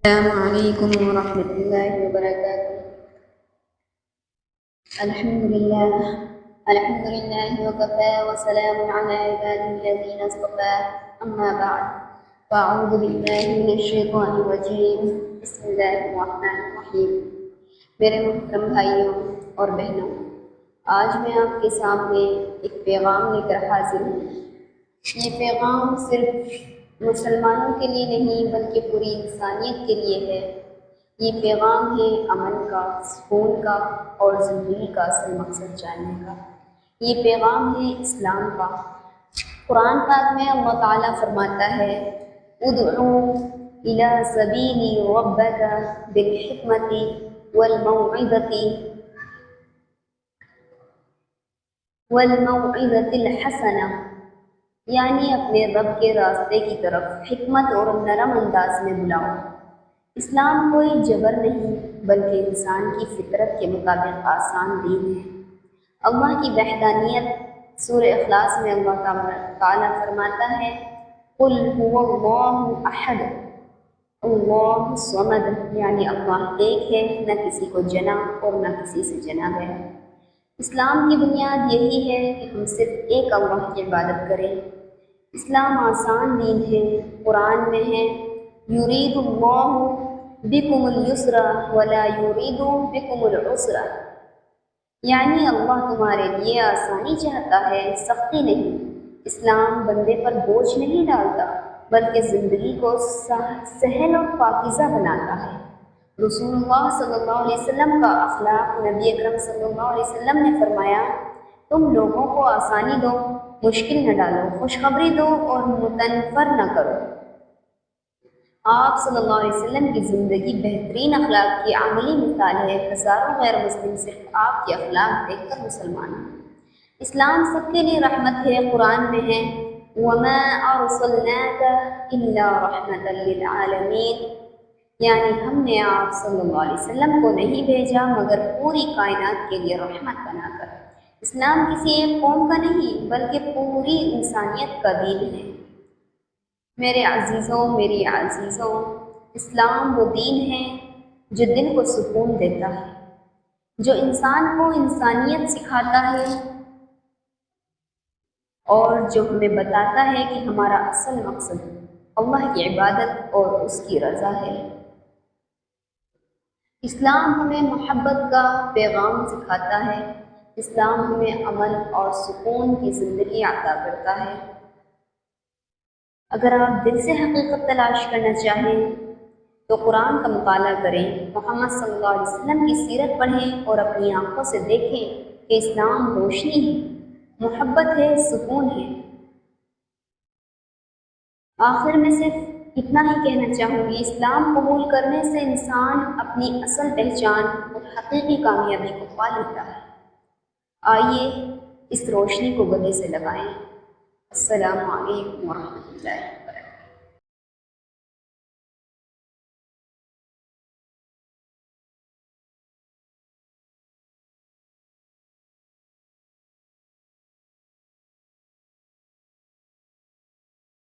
السلام علیکم ورحمۃ اللہ وبرکاتہ۔ الحمد للہ وکفی وسلام علی عبادہ الذین اصطفی، اما بعد فاعوذ باللہ من الشیطان الرجیم، بسم اللہ الرحمن الرحیم۔ میرے محترم بھائیوں اور بہنوں، آج میں آپ کے سامنے ایک پیغام لے کر حاضر ہوں۔ یہ پیغام صرف مسلمانوں کے لیے نہیں بلکہ پوری انسانیت کے لیے ہے۔ یہ پیغام ہے امن کا، سکون کا اور زندگی کا اصل مقصد جاننے کا۔ یہ پیغام ہے اسلام کا۔ قرآن پاک میں اللہ تعالیٰ فرماتا ہے، ادعو الی سبیل ربک بالحکمۃ والموعظۃ الحسنہ، یعنی اپنے رب کے راستے کی طرف حکمت اور نرم انداز میں بلاؤ۔ اسلام کوئی جبر نہیں بلکہ انسان کی فطرت کے مطابق آسان دین ہے۔ اللہ کی وحدانیت سورہ اخلاص میں اللہ تعالیٰ فرماتا ہے، قل هو اللہ احد اللہ الصمد، یعنی اللہ ایک ہے، نہ کسی کو جنا اور نہ کسی سے جنا گیا۔ اسلام کی بنیاد یہی ہے کہ ہم صرف ایک اللہ کی عبادت کریں۔ اسلام آسان دین ہے۔ قرآن میں ہے، یرید اللہ بکم الیسر ولا یرید بکم العسر، یعنی اللہ تمہارے لیے آسانی چاہتا ہے، سختی نہیں۔ اسلام بندے پر بوجھ نہیں ڈالتا بلکہ زندگی کو سہل اور پاکیزہ بناتا ہے۔ رسول اللہ صلی اللہ علیہ وسلم کا اخلاق، نبی اکرم صلی اللہ علیہ وسلم نے فرمایا، تم لوگوں کو آسانی دو، مشکل نہ ڈالو، خوشخبری دو اور متنفر نہ کرو۔ آپ صلی اللہ علیہ وسلم کی زندگی بہترین اخلاق کی عملی مثال ہے۔ ہزاروں غیر مسلم صرف آپ کے اخلاق دیکھ کر مسلمان ہیں۔ اسلام سب کے لیے رحمت ہے۔ قرآن میں ہے، وَمَا أَرْسَلْنَاكَ إِلَّا رَحْمَةً لِلْعَالَمِينَ، یعنی ہم نے آپ صلی اللہ علیہ وسلم کو نہیں بھیجا مگر پوری کائنات کے لیے رحمت بنا کر۔ اسلام کسی ایک قوم کا نہیں بلکہ پوری انسانیت کا دین ہے۔ میرے عزیزوں، میری عزیزوں، اسلام وہ دین ہے جو دل کو سکون دیتا ہے، جو انسان کو انسانیت سکھاتا ہے اور جو ہمیں بتاتا ہے کہ ہمارا اصل مقصد اللہ کی عبادت اور اس کی رضا ہے۔ اسلام ہمیں محبت کا پیغام سکھاتا ہے۔ اسلام ہمیں امن اور سکون کی زندگی عطا کرتا ہے۔ اگر آپ دل سے حقیقت تلاش کرنا چاہیں تو قرآن کا مطالعہ کریں، محمد صلی اللہ علیہ وسلم کی سیرت پڑھیں اور اپنی آنکھوں سے دیکھیں کہ اسلام روشنی ہے، محبت ہے، سکون ہے۔ آخر میں صرف اتنا ہی کہنا چاہوں گی، اسلام قبول کرنے سے انسان اپنی اصل پہچان اور حقیقی کامیابی کو پا لیتا ہے۔ آئیے اس روشنی کو گلے سے لگائیں۔ السلام علیکم ورحمۃ اللہ۔